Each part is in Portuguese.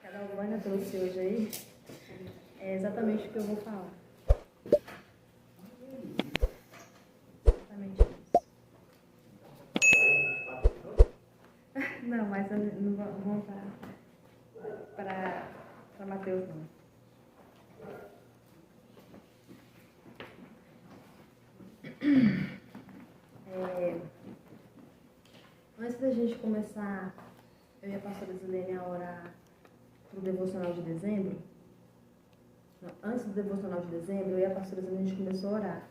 Cada Urbana trouxe hoje aí é exatamente o que eu vou falar. Exatamente isso. Não, mas eu não vou para Mateus, não. Antes da gente começar, eu e a pastora Zilene a orar para o devocional de dezembro. Não, antes do devocional de dezembro, eu e a pastora Zilene a gente começou a orar.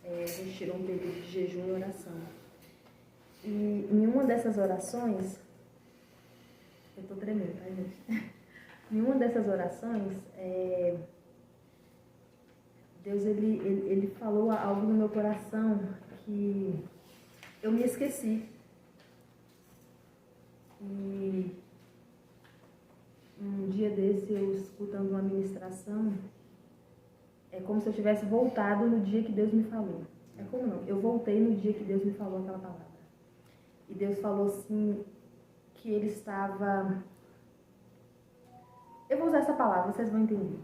A gente tirou um período de jejum e oração. E em uma dessas orações, eu estou tremendo, tá, gente? Em uma dessas orações, Deus ele falou algo no meu coração que eu me esqueci. E um dia desse, eu escutando uma ministração, é como se eu tivesse voltado no dia que Deus me falou. É como não? Eu voltei no dia que Deus me falou aquela palavra. E Deus falou assim, que Ele estava... Eu vou usar essa palavra, vocês vão entender.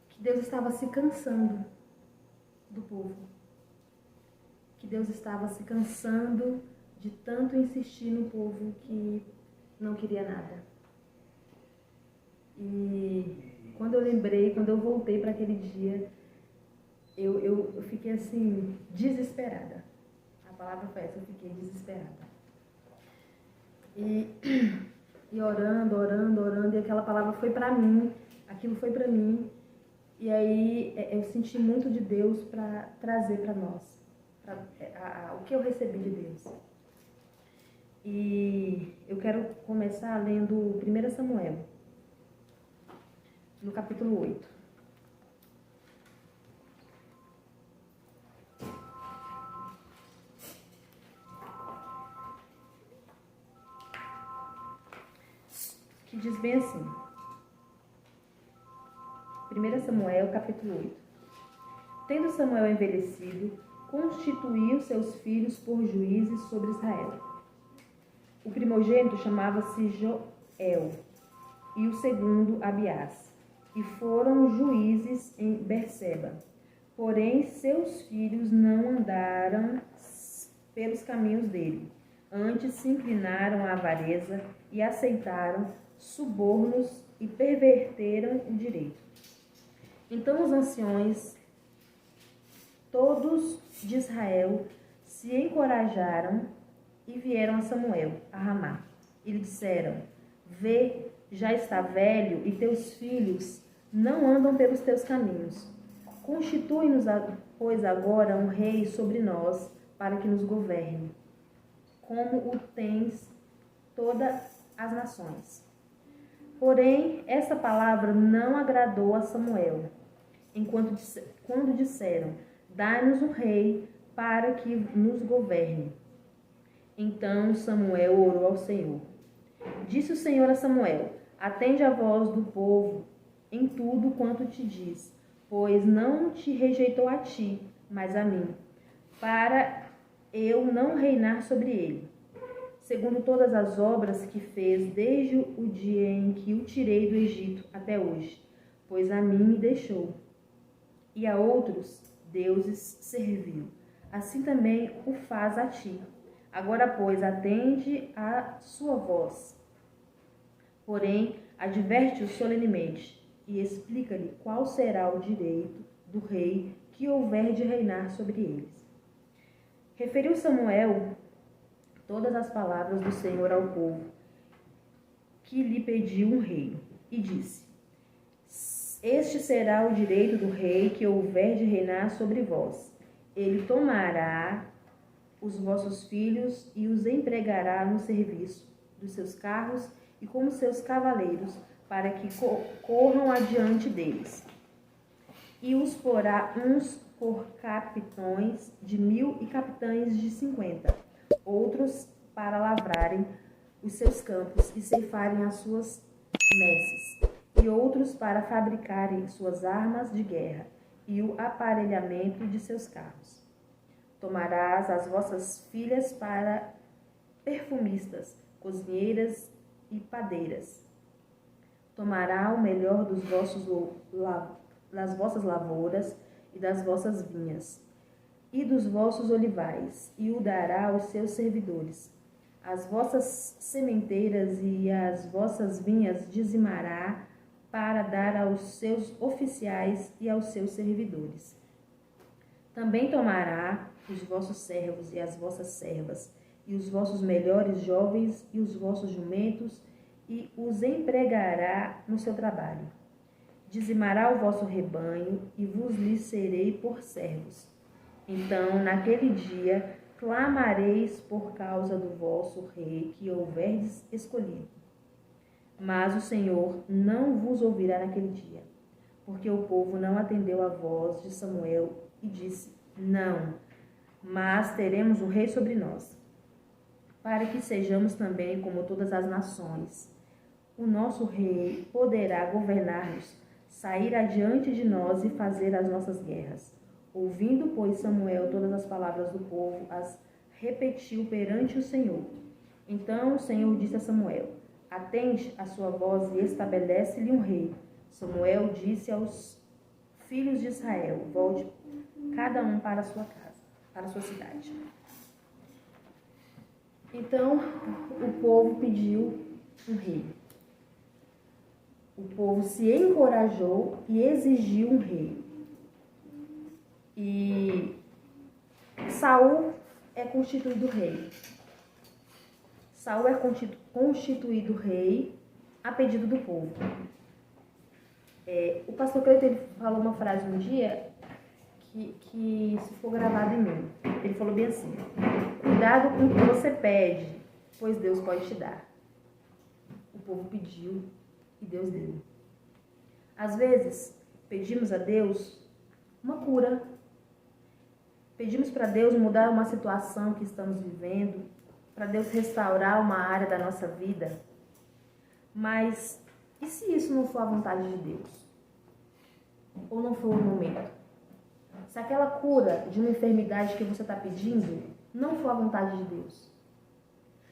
Que Deus estava se cansando do povo. Que Deus estava se cansando de tanto insistir no povo que não queria nada. E quando eu lembrei, quando eu voltei para aquele dia, eu fiquei assim, desesperada. A palavra foi essa, eu fiquei desesperada. E orando, e aquela palavra foi para mim, aquilo foi para mim. E aí eu senti muito de Deus para trazer para nós, o que eu recebi de Deus. E eu quero começar lendo 1 Samuel, no capítulo 8. Que diz bem assim. 1 Samuel, capítulo 8. Tendo Samuel envelhecido, constituiu seus filhos por juízes sobre Israel. O primogênito chamava-se Joel, e o segundo Abiás, e foram juízes em Berseba. Porém, seus filhos não andaram pelos caminhos dele, antes se inclinaram à avareza e aceitaram subornos e perverteram o direito. Então os anciões, todos de Israel, se encorajaram e vieram a Samuel, a Ramá. E lhe disseram: Vê, já está velho, e teus filhos não andam pelos teus caminhos. Constitui-nos, pois, agora um rei sobre nós, para que nos governe, como o tens todas as nações. Porém, essa palavra não agradou a Samuel, quando disseram: Dá-nos um rei para que nos governe. Então Samuel orou ao Senhor. Disse o Senhor a Samuel: Atende a voz do povo em tudo quanto te diz, pois não te rejeitou a ti, mas a mim, para eu não reinar sobre ele, segundo todas as obras que fez desde o dia em que o tirei do Egito até hoje, pois a mim me deixou, e a outros deuses serviu. Assim também o faz a ti. Agora, pois, atende à sua voz. Porém, adverte-o solenemente e explica-lhe qual será o direito do rei que houver de reinar sobre eles. Referiu Samuel todas as palavras do Senhor ao povo, que lhe pediu um rei, e disse: Este será o direito do rei que houver de reinar sobre vós. Ele tomará os vossos filhos e os empregará no serviço dos seus carros e como seus cavaleiros, para que corram adiante deles. E os porá uns por capitães de 1000 e capitães de 50, outros para lavrarem os seus campos e ceifarem as suas messes, e outros para fabricarem suas armas de guerra e o aparelhamento de seus carros. Tomarás as vossas filhas para perfumistas, cozinheiras e padeiras. Tomará o melhor das vossas lavouras e das vossas vinhas, e dos vossos olivais, e o dará aos seus servidores. As vossas sementeiras e as vossas vinhas dizimará para dar aos seus oficiais e aos seus servidores. Também tomará os vossos servos e as vossas servas, e os vossos melhores jovens e os vossos jumentos, e os empregará no seu trabalho. Dizimará o vosso rebanho, e vos lhe serei por servos. Então, naquele dia, clamareis por causa do vosso rei que houverdes escolhido. Mas o Senhor não vos ouvirá naquele dia, porque o povo não atendeu à voz de Samuel e disse: não, mas teremos um rei sobre nós, para que sejamos também como todas as nações. O nosso rei poderá governar-nos, sair adiante de nós e fazer as nossas guerras. Ouvindo, pois, Samuel todas as palavras do povo, as repetiu perante o Senhor. Então o Senhor disse a Samuel: atende a sua voz e estabelece-lhe um rei. Samuel disse aos filhos de Israel: volte cada um para a sua casa, para a sua cidade. Então o povo pediu um rei. O povo se encorajou e exigiu um rei. E Saul é constituído rei. Saul é constituído rei a pedido do povo. O pastor Cleiton, ele falou uma frase um dia que ficou gravada em mim. Ele falou bem assim: cuidado com o que você pede, pois Deus pode te dar. O povo pediu e Deus deu. Às vezes, pedimos a Deus uma cura. Pedimos para Deus mudar uma situação que estamos vivendo, para Deus restaurar uma área da nossa vida. Mas e se isso não for a vontade de Deus? Ou não for o momento? Se aquela cura de uma enfermidade que você está pedindo não for a vontade de Deus?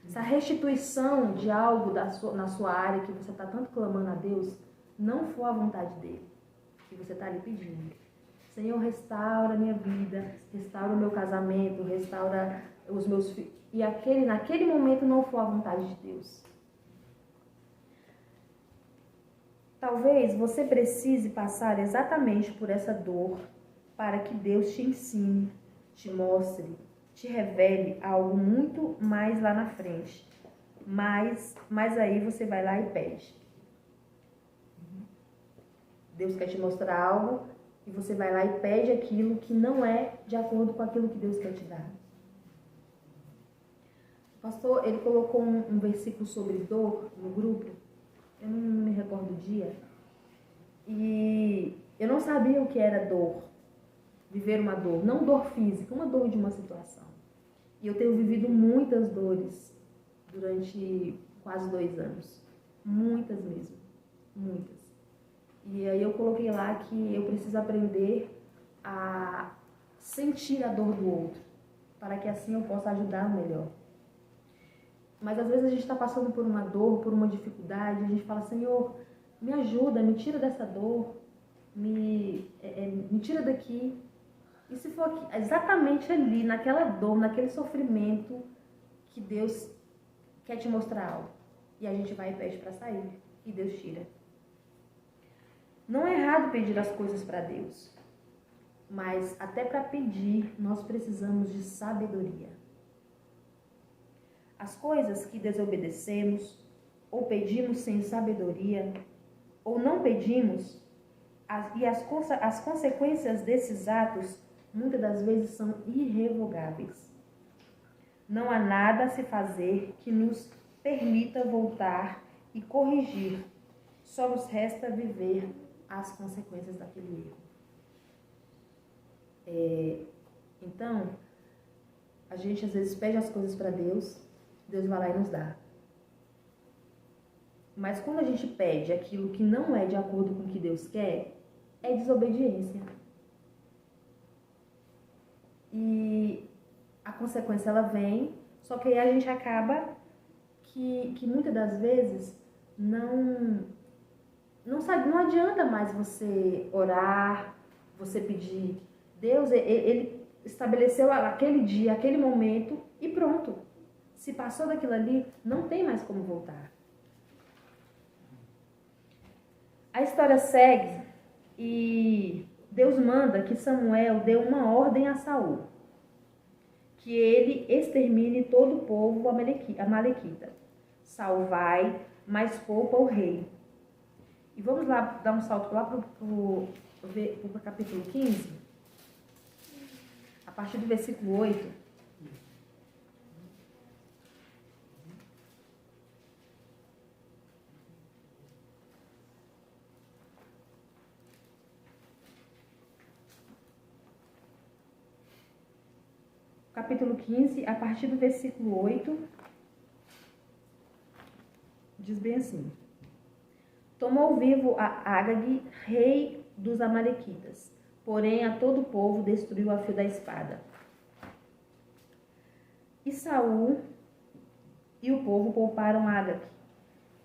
Se a restituição de algo na sua área que você está tanto clamando a Deus não for a vontade dele, que você está ali pedindo: Senhor, restaura a minha vida, restaura o meu casamento, restaura os meus filhos, e naquele momento não for a vontade de Deus. Talvez você precise passar exatamente por essa dor para que Deus te ensine, te mostre, te revele algo muito mais lá na frente. Mas aí você vai lá e pede. Deus quer te mostrar algo e você vai lá e pede aquilo que não é de acordo com aquilo que Deus quer te dar. O pastor, ele colocou um versículo sobre dor no grupo. Eu não me recordo o dia. E eu não sabia o que era dor. Viver uma dor. Não dor física, uma dor de uma situação. E eu tenho vivido muitas dores durante quase 2 anos. Muitas mesmo. Muitas. E aí eu coloquei lá que eu preciso aprender a sentir a dor do outro, para que assim eu possa ajudar melhor. Mas às vezes a gente está passando por uma dor, por uma dificuldade, a gente fala: Senhor, me ajuda, me tira dessa dor, me tira daqui. E se for aqui, exatamente ali, naquela dor, naquele sofrimento, que Deus quer te mostrar algo. E a gente vai e pede para sair, e Deus tira. Não é errado pedir as coisas para Deus, mas até para pedir nós precisamos de sabedoria. As coisas que desobedecemos, ou pedimos sem sabedoria, ou não pedimos, as consequências desses atos muitas das vezes são irrevogáveis. Não há nada a se fazer que nos permita voltar e corrigir. Só nos resta viver as consequências daquele erro. Então, a gente às vezes pede as coisas para Deus, Deus vai lá e nos dá. Mas quando a gente pede aquilo que não é de acordo com o que Deus quer, é desobediência. E a consequência ela vem, só que aí a gente acaba que muitas das vezes não adianta mais você orar, você pedir. Deus, ele estabeleceu aquele dia, aquele momento e pronto. Se passou daquilo ali, não tem mais como voltar. A história segue e Deus manda que Samuel dê uma ordem a Saul, que ele extermine todo o povo amalequita. Saul vai, mas poupa o rei. E vamos lá dar um salto lá para o capítulo 15, a partir do versículo 8. Capítulo 15, a partir do versículo 8, diz bem assim: Tomou vivo a Agag, rei dos amalequitas, porém a todo o povo destruiu a fio da espada. E Saul e o povo pouparam Agag,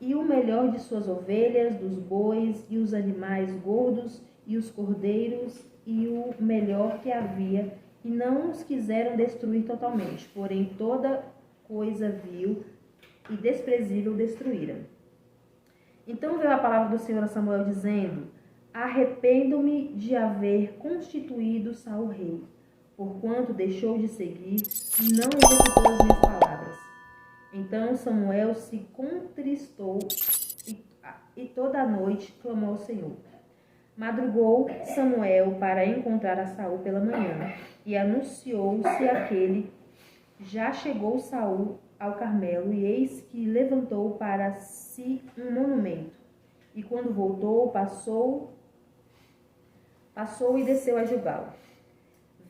e o melhor de suas ovelhas, dos bois, e os animais gordos, e os cordeiros, e o melhor que havia, e não os quiseram destruir totalmente, porém toda coisa vil e desprezível destruíram. Então veio a palavra do Senhor a Samuel dizendo: Arrependo-me de haver constituído Saul rei, porquanto deixou de seguir e não executou as minhas palavras. Então Samuel se contristou e toda a noite clamou ao Senhor. Madrugou Samuel para encontrar a Saul pela manhã, e anunciou-se aquele. Já chegou Saul ao Carmelo, e eis que levantou para si um monumento. E quando voltou, passou e desceu a Gilgal.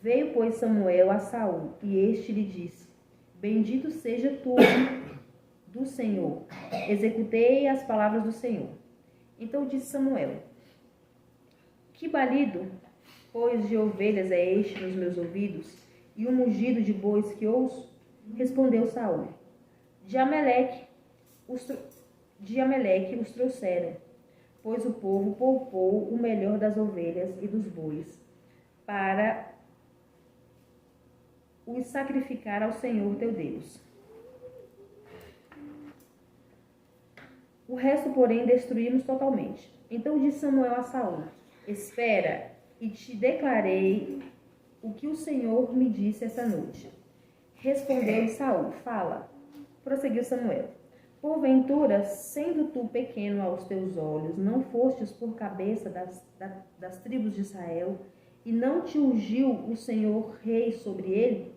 Veio, pois, Samuel a Saul, e este lhe disse: Bendito seja tu do Senhor. Executei as palavras do Senhor. Então disse Samuel: Que balido, pois, de ovelhas é este nos meus ouvidos, e o mugido de bois que ouço? Respondeu Saul: De Amaleque os trouxeram, pois o povo poupou o melhor das ovelhas e dos bois, para os sacrificar ao Senhor teu Deus. O resto, porém, destruímos totalmente. Então disse Samuel a Saul: Espera, e te declarei o que o Senhor me disse esta noite. Respondeu-lhe Saul: Fala. Prosseguiu Samuel: Porventura, sendo tu pequeno aos teus olhos, não fostes por cabeça das tribos de Israel, e não te ungiu o Senhor rei sobre ele?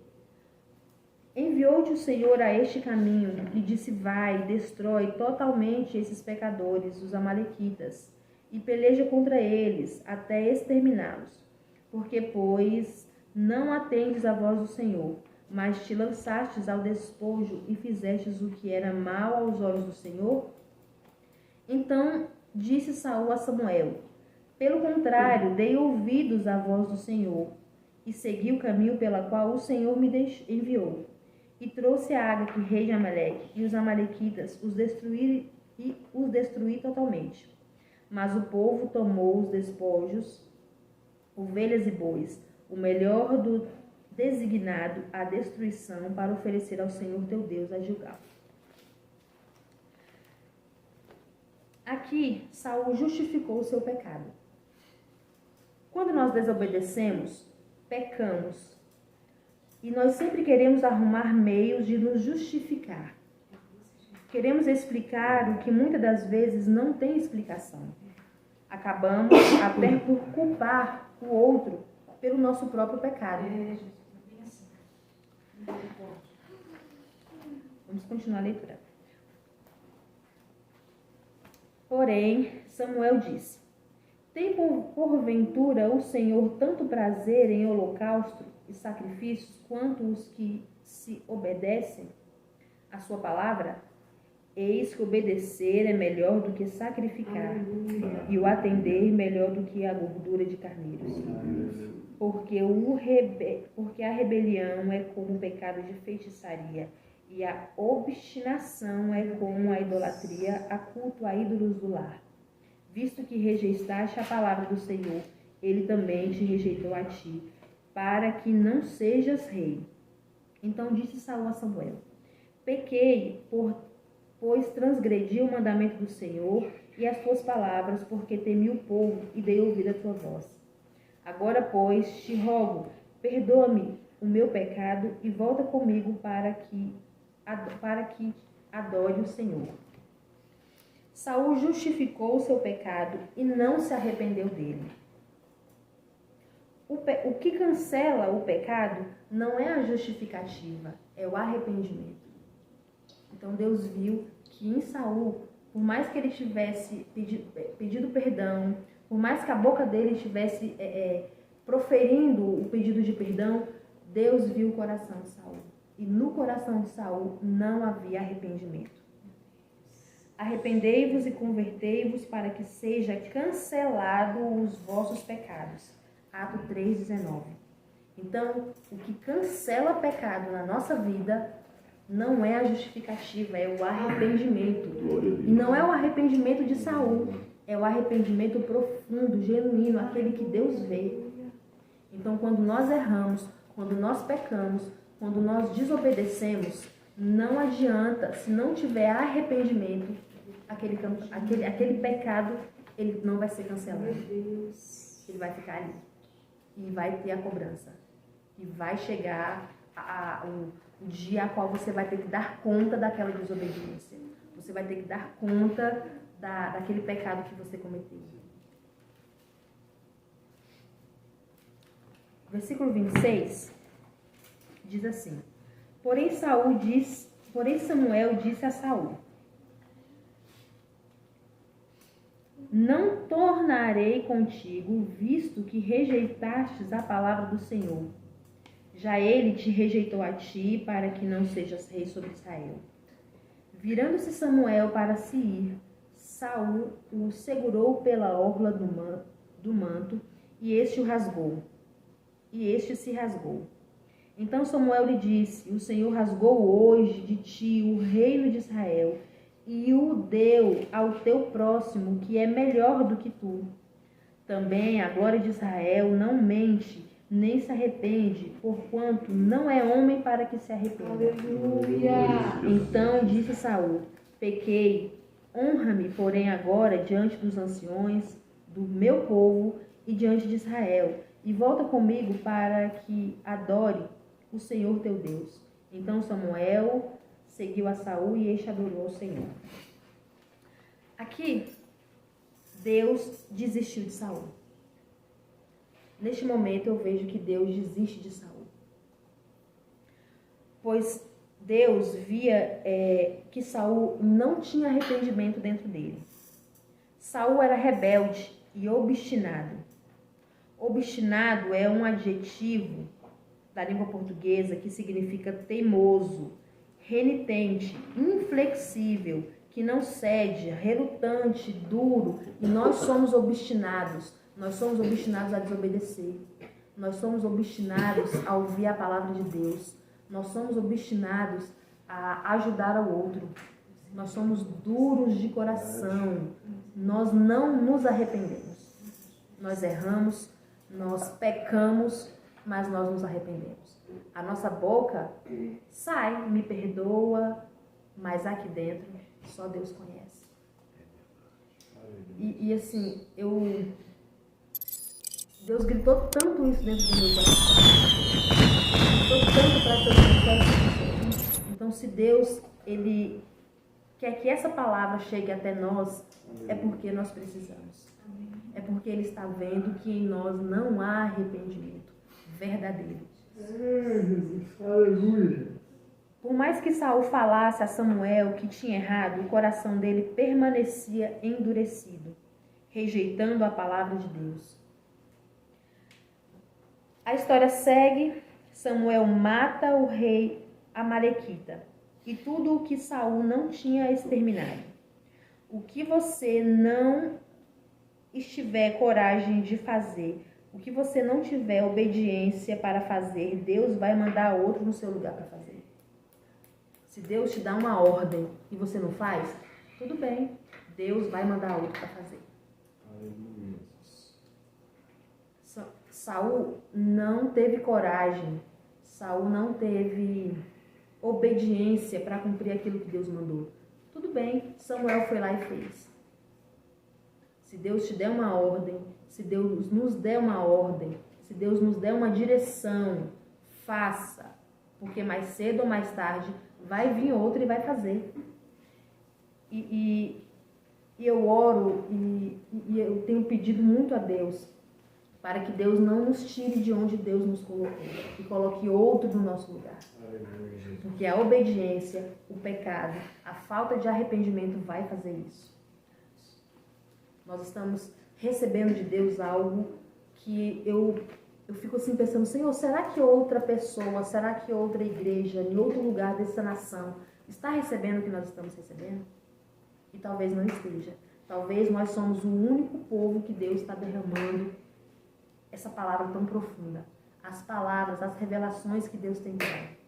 Enviou-te o Senhor a este caminho, e disse: Vai, destrói totalmente esses pecadores, os amalequitas, e peleja contra eles, até exterminá-los. Porque, pois, não atendes a voz do Senhor, mas te lançastes ao despojo e fizestes o que era mal aos olhos do Senhor? Então disse Saul a Samuel: Pelo contrário, dei ouvidos à voz do Senhor, e segui o caminho pela qual o Senhor me enviou. E trouxe a Agag, rei de Amaleque, e os amalequitas os destruí totalmente. Mas o povo tomou os despojos, ovelhas e bois, o melhor do designado à destruição, para oferecer ao Senhor teu Deus a Gilgal. Aqui, Saul justificou o seu pecado. Quando nós desobedecemos, pecamos. E nós sempre queremos arrumar meios de nos justificar. Queremos explicar o que muitas das vezes não tem explicação. Acabamos até por culpar o outro pelo nosso próprio pecado. Vamos continuar a leitura. Porém, Samuel disse: Tem porventura o Senhor tanto prazer em holocausto e sacrifícios quanto os que se obedecem? a sua palavra? Eis que obedecer é melhor do que sacrificar, e o atender melhor do que a gordura de carneiros. Porque a rebelião é como o pecado de feitiçaria, e a obstinação é como a idolatria, a culto a ídolos do lar. Visto que rejeitaste a palavra do Senhor, ele também te rejeitou a ti, para que não sejas rei. Então disse Saul a Samuel: Pequei, pois transgredi o mandamento do Senhor e as tuas palavras, porque temi o povo e dei ouvido à tua voz. Agora, pois, te rogo, perdoa-me o meu pecado e volta comigo para que adore o Senhor. Saul justificou o seu pecado e não se arrependeu dele. O que cancela o pecado não é a justificativa, é o arrependimento. Então Deus viu que em Saul, por mais que ele tivesse pedido perdão, por mais que a boca dele estivesse proferindo o pedido de perdão, Deus viu o coração de Saul. E no coração de Saul não havia arrependimento. Arrependei-vos e convertei-vos para que seja cancelado os vossos pecados. Atos 3:19. Então, o que cancela pecado na nossa vida não é a justificativa, é o arrependimento. E não é o arrependimento de Saul, é o arrependimento profundo, genuíno, aquele que Deus vê. Então, quando nós erramos, quando nós pecamos, quando nós desobedecemos, não adianta, se não tiver arrependimento, aquele pecado, ele não vai ser cancelado. Ele vai ficar ali. E vai ter a cobrança. E vai chegar o dia a qual você vai ter que dar conta daquela desobediência. Você vai ter que dar conta daquele pecado que você cometeu. Versículo 26 diz assim: Porém Samuel disse a Saul: Não tornarei contigo, visto que rejeitastes a palavra do Senhor. Já ele te rejeitou a ti, para que não sejas rei sobre Israel. Virando-se Samuel para se ir, Saul o segurou pela orla do manto, e este o rasgou. E este se rasgou. Então Samuel lhe disse: O Senhor rasgou hoje de ti o reino de Israel, e o deu ao teu próximo, que é melhor do que tu. Também a glória de Israel não mente, nem se arrepende, porquanto não é homem para que se arrependa. Aleluia! Então disse Saul: Pequei, honra-me, porém, agora diante dos anciões do meu povo e diante de Israel, e volta comigo para que adore o Senhor teu Deus. Então Samuel seguiu a Saul e este adorou o Senhor. Aqui, Deus desistiu de Saul. Neste momento eu vejo que Deus desiste de Saul. Pois Deus via que Saul não tinha arrependimento dentro dele. Saul era rebelde e obstinado. Obstinado é um adjetivo da língua portuguesa que significa teimoso, renitente, inflexível, que não cede, relutante, duro. E nós somos obstinados. Nós somos obstinados a desobedecer. Nós somos obstinados a ouvir a palavra de Deus. Nós somos obstinados a ajudar ao outro. Nós somos duros de coração. Nós não nos arrependemos. Nós erramos, nós pecamos, mas nós nos arrependemos. A nossa boca sai, me perdoa, mas aqui dentro só Deus conhece. E assim, Deus gritou tanto isso dentro do meu coração. Gritou tanto para que eu dissesse. Então, se Deus, Ele quer que essa palavra chegue até nós, é porque nós precisamos. É porque Ele está vendo que em nós não há arrependimento verdadeiro. Aleluia. Por mais que Saul falasse a Samuel que tinha errado, o coração dele permanecia endurecido, rejeitando a palavra de Deus. A história segue. Samuel mata o rei Amalequita e tudo o que Saul não tinha exterminado. O que você não estiver coragem de fazer, o que você não tiver obediência para fazer, Deus vai mandar outro no seu lugar para fazer. Se Deus te dá uma ordem e você não faz, tudo bem, Deus vai mandar outro para fazer. Saul não teve coragem, Saul não teve obediência para cumprir aquilo que Deus mandou. Tudo bem, Samuel foi lá e fez. Se Deus te der uma ordem, se Deus nos der uma ordem, se Deus nos der uma direção, faça, porque mais cedo ou mais tarde vai vir outro e vai fazer. E eu oro e eu tenho pedido muito a Deus para que Deus não nos tire de onde Deus nos colocou e coloque outro no nosso lugar. Porque a obediência, o pecado, a falta de arrependimento vai fazer isso. Nós estamos recebendo de Deus algo que eu fico assim pensando, Senhor, será que outra pessoa, será que outra igreja, em outro lugar dessa nação, está recebendo o que nós estamos recebendo? E talvez não esteja. Talvez nós somos o único povo que Deus está derramando essa palavra tão profunda. As palavras, as revelações que Deus tem dado.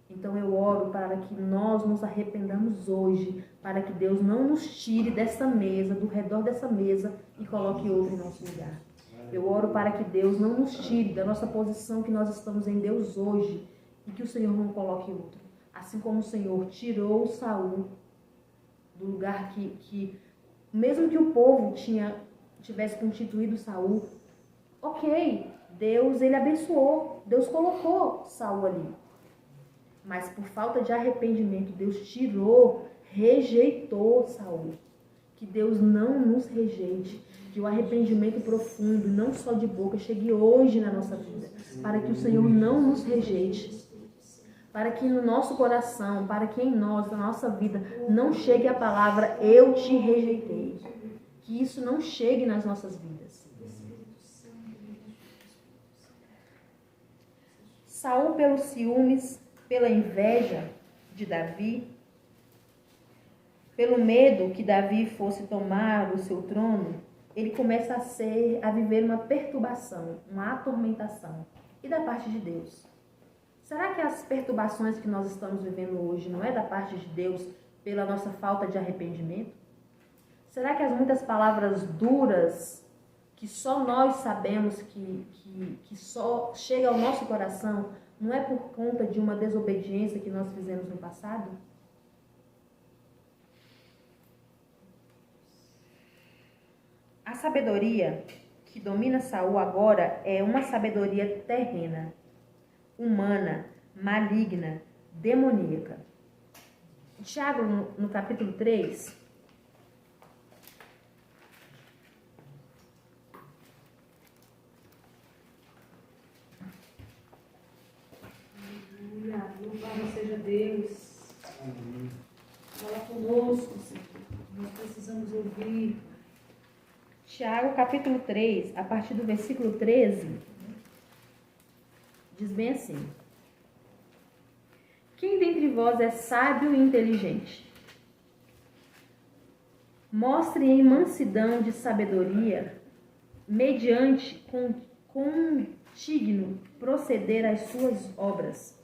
Então eu oro para que nós nos arrependamos hoje, para que Deus não nos tire dessa mesa, do redor dessa mesa e coloque outro em nosso lugar. Eu oro para que Deus não nos tire da nossa posição que nós estamos em Deus hoje e que o Senhor não coloque outro. Assim como o Senhor tirou Saul do lugar que mesmo que o povo tivesse constituído Saul, ok, Deus ele abençoou, Deus colocou Saul ali. Mas por falta de arrependimento, Deus tirou, rejeitou Saul. Que Deus não nos rejeite, que o arrependimento profundo, não só de boca, chegue hoje na nossa vida, para que o Senhor não nos rejeite, para que no nosso coração, para que em nós, na nossa vida, não chegue a palavra eu te rejeitei, que isso não chegue nas nossas vidas. Saul, pelos ciúmes, pela inveja de Davi, pelo medo que Davi fosse tomar o seu trono, ele começa a viver uma perturbação, uma atormentação. E da parte de Deus? Será que as perturbações que nós estamos vivendo hoje não é da parte de Deus pela nossa falta de arrependimento? Será que as muitas palavras duras que só nós sabemos que só chega ao nosso coração não é por conta de uma desobediência que nós fizemos no passado? A sabedoria que domina Saul agora é uma sabedoria terrena, humana, maligna, demoníaca. Tiago, no capítulo 3, louvado seja Deus. Fala conosco, Senhor. Nós precisamos ouvir. Tiago, capítulo 3, a partir do versículo 13, diz bem assim: quem dentre vós é sábio e inteligente? Mostre em mansidão de sabedoria, mediante contínuo proceder às suas obras.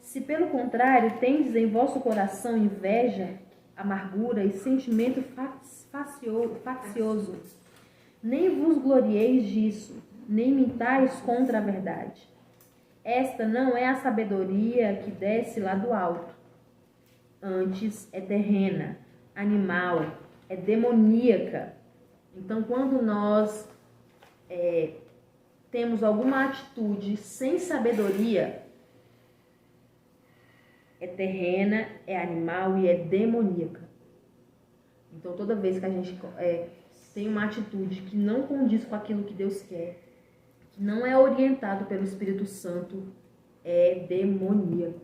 Se pelo contrário tendes em vosso coração inveja, amargura e sentimento faccioso, nem vos glorieis disso, nem mintais contra a verdade. Esta não é a sabedoria que desce lá do alto. Antes é terrena, animal, é demoníaca. Então, quando nós temos alguma atitude sem sabedoria, é terrena, é animal e é demoníaca. Então, toda vez que a gente tem uma atitude que não condiz com aquilo que Deus quer, que não é orientado pelo Espírito Santo, é demoníaco.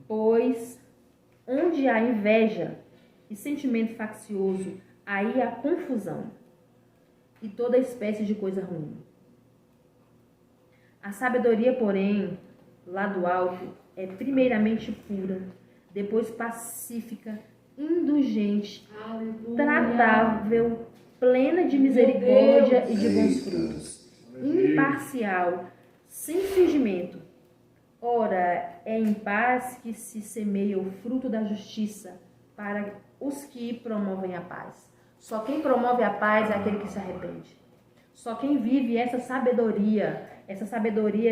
Pois onde há inveja e sentimento faccioso, aí há confusão e toda espécie de coisa ruim. A sabedoria, porém, lá do alto é primeiramente pura, depois pacífica, indulgente, Aleluia. tratável, plena de misericórdia e de bons frutos, imparcial, sem fingimento. Ora, é em paz que se semeia o fruto da justiça para os que promovem a paz. Só quem promove a paz é aquele que se arrepende. Só quem vive essa sabedoria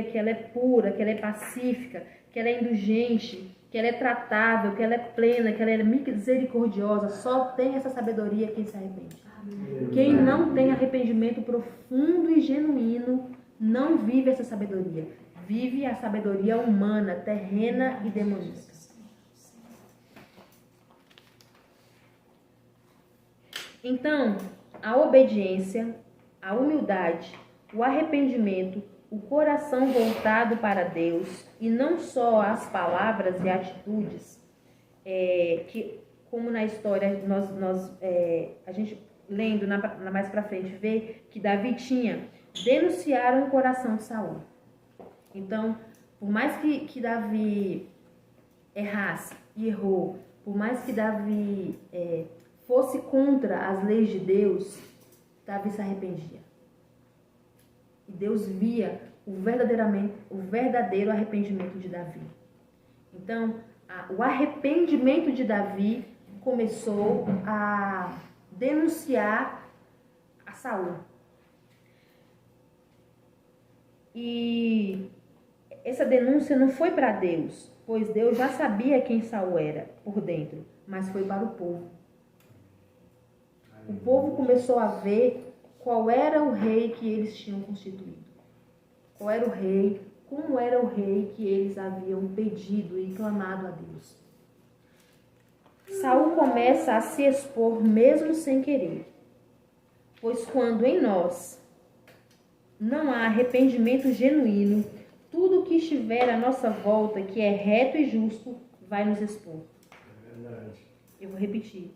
que ela é pura, que ela é pacífica, que ela é indulgente, que ela é tratável, que ela é plena, que ela é misericordiosa, só tem essa sabedoria quem se arrepende. Quem não tem arrependimento profundo e genuíno não vive essa sabedoria. Vive a sabedoria humana, terrena e demoníaca. Então, a obediência, a humildade, o arrependimento, o coração voltado para Deus e não só as palavras e atitudes, que como na história a gente lendo mais para frente vê que Davi tinha, denunciaram o coração de Saul. Então, por mais que Davi errasse e errou, por mais que Davi fosse contra as leis de Deus, Davi se arrependia. E Deus via o verdadeiro arrependimento de Davi. Então, o arrependimento de Davi começou a denunciar a Saul. E essa denúncia não foi para Deus, pois Deus já sabia quem Saul era por dentro, mas foi para o povo. O povo começou a ver qual era o rei que eles tinham constituído. Qual era o rei, como era o rei que eles haviam pedido e clamado a Deus. Saul começa a se expor mesmo sem querer, pois quando em nós não há arrependimento genuíno, tudo que estiver à nossa volta, que é reto e justo, vai nos expor. É verdade. Eu vou repetir.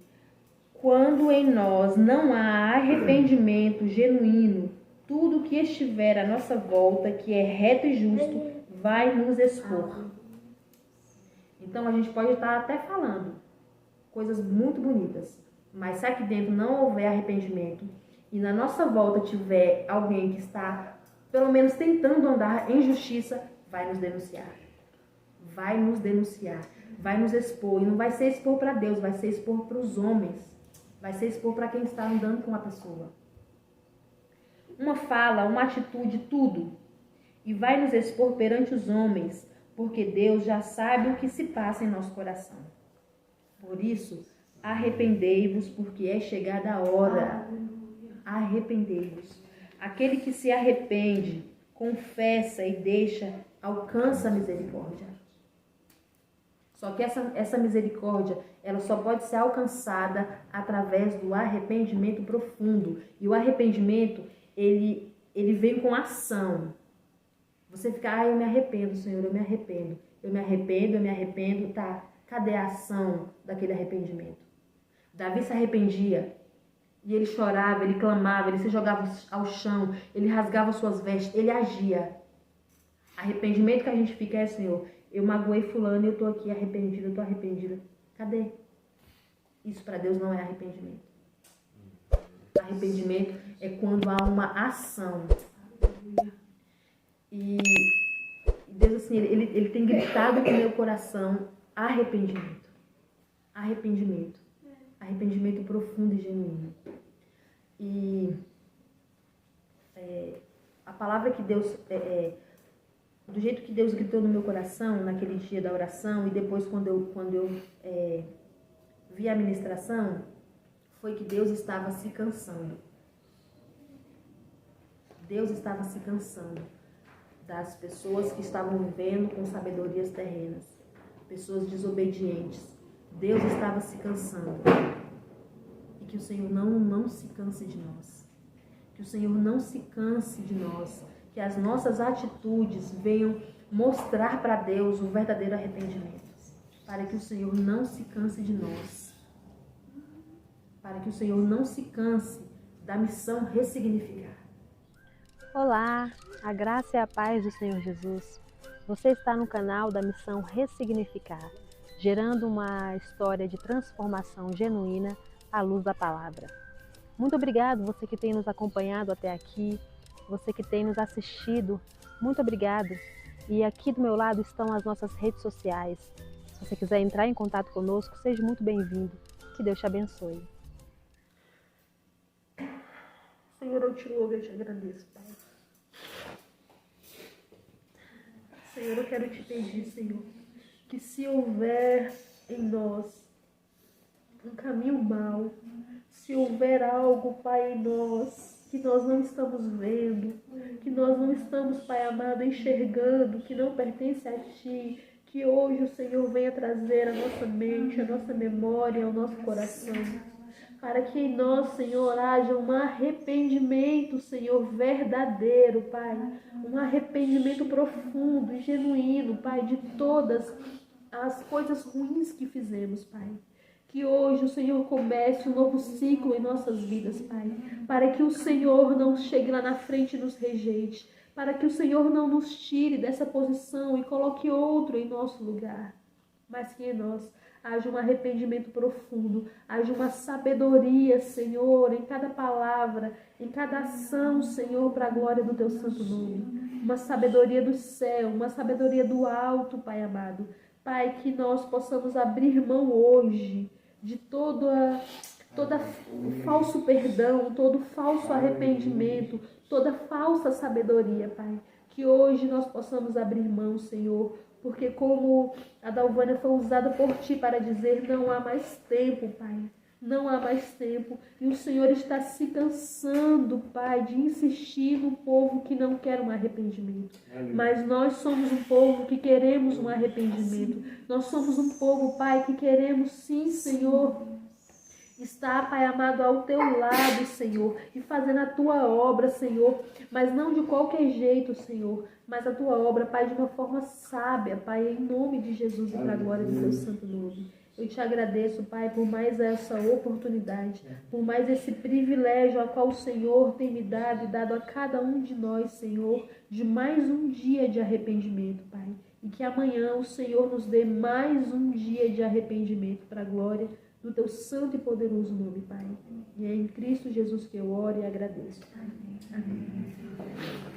Quando em nós não há arrependimento genuíno, tudo que estiver à nossa volta, que é reto e justo, vai nos expor. Então a gente pode estar até falando coisas muito bonitas, mas se aqui dentro não houver arrependimento e na nossa volta tiver alguém que está pelo menos tentando andar em justiça, vai nos denunciar. Vai nos denunciar, vai nos expor. E não vai ser expor para Deus, vai ser expor para os homens. Vai ser expor para quem está andando com a pessoa. Uma fala, uma atitude, tudo. E vai nos expor perante os homens, porque Deus já sabe o que se passa em nosso coração. Por isso, arrependei-vos, porque é chegada a hora. Arrependei-vos. Aquele que se arrepende, confessa e deixa, alcança a misericórdia. Só que essa misericórdia, ela só pode ser alcançada através do arrependimento profundo. E o arrependimento, ele vem com ação. Você fica, eu me arrependo, Senhor, eu me arrependo. Eu me arrependo, tá? Cadê a ação daquele arrependimento? Davi se arrependia. E ele chorava, ele clamava, ele se jogava ao chão, ele rasgava suas vestes, ele agia. Arrependimento que a gente fica é, Senhor, eu magoei fulano e eu estou aqui arrependida, eu estou arrependida. Cadê? Isso para Deus não é arrependimento. Arrependimento é quando há uma ação. E Deus, assim, ele tem gritado com o meu coração, arrependimento. Arrependimento. Arrependimento profundo e genuíno. E a palavra que Deus, do jeito que Deus gritou no meu coração, naquele dia da oração, e depois quando eu vi a ministração, foi que Deus estava se cansando. Deus estava se cansando das pessoas que estavam vivendo com sabedorias terrenas, pessoas desobedientes. Deus estava se cansando. E que o Senhor não se canse de nós. Que o Senhor não se canse de nós. Que as nossas atitudes venham mostrar para Deus o verdadeiro arrependimento. Para que o Senhor não se canse de nós. Para que o Senhor não se canse da missão ressignificar. Olá, a graça e a paz do Senhor Jesus. Você está no canal da Missão Ressignificar, gerando uma história de transformação genuína à luz da palavra. Muito obrigado você que tem nos acompanhado até aqui, você que tem nos assistido, muito obrigado. E aqui do meu lado estão as nossas redes sociais. Se você quiser entrar em contato conosco, seja muito bem-vindo. Que Deus te abençoe. Senhor, eu te louvo e eu te agradeço, Pai. Senhor, eu quero te pedir, Senhor, que se houver em nós um caminho mau, se houver algo, Pai, em nós, que nós não estamos vendo, que nós não estamos, Pai amado, enxergando, que não pertence a Ti, que hoje o Senhor venha trazer a nossa mente, a nossa memória, ao nosso coração, para que em nós, Senhor, haja um arrependimento, Senhor, verdadeiro, Pai, um arrependimento profundo e genuíno, Pai, de todas as coisas ruins que fizemos, Pai. Que hoje o Senhor comece um novo ciclo em nossas vidas, Pai, para que o Senhor não chegue lá na frente e nos rejeite, para que o Senhor não nos tire dessa posição e coloque outro em nosso lugar, mas que em nós haja um arrependimento profundo, haja uma sabedoria, Senhor, em cada palavra, em cada ação, Senhor, para a glória do Teu santo nome. Uma sabedoria do céu, uma sabedoria do alto, Pai amado. Pai, que nós possamos abrir mão hoje de todo falso perdão, todo falso arrependimento, toda falsa sabedoria, Pai. Que hoje nós possamos abrir mão, Senhor, porque como a Dalvânia foi usada por Ti para dizer, não há mais tempo, Pai. Não há mais tempo. E o Senhor está se cansando, Pai, de insistir no povo que não quer um arrependimento. Mas nós somos um povo que queremos um arrependimento. Nós somos um povo, Pai, que queremos sim, Senhor, estar, Pai amado, ao Teu lado, Senhor, e fazendo a Tua obra, Senhor, mas não de qualquer jeito, Senhor, mas a Tua obra, Pai, de uma forma sábia, Pai, em nome de Jesus e para a glória do Teu santo nome. Eu te agradeço, Pai, por mais essa oportunidade, por mais esse privilégio a qual o Senhor tem me dado e dado a cada um de nós, Senhor, de mais um dia de arrependimento, Pai. E que amanhã o Senhor nos dê mais um dia de arrependimento para a glória do Teu santo e poderoso nome, Pai. E é em Cristo Jesus que eu oro e agradeço, Pai. Amém.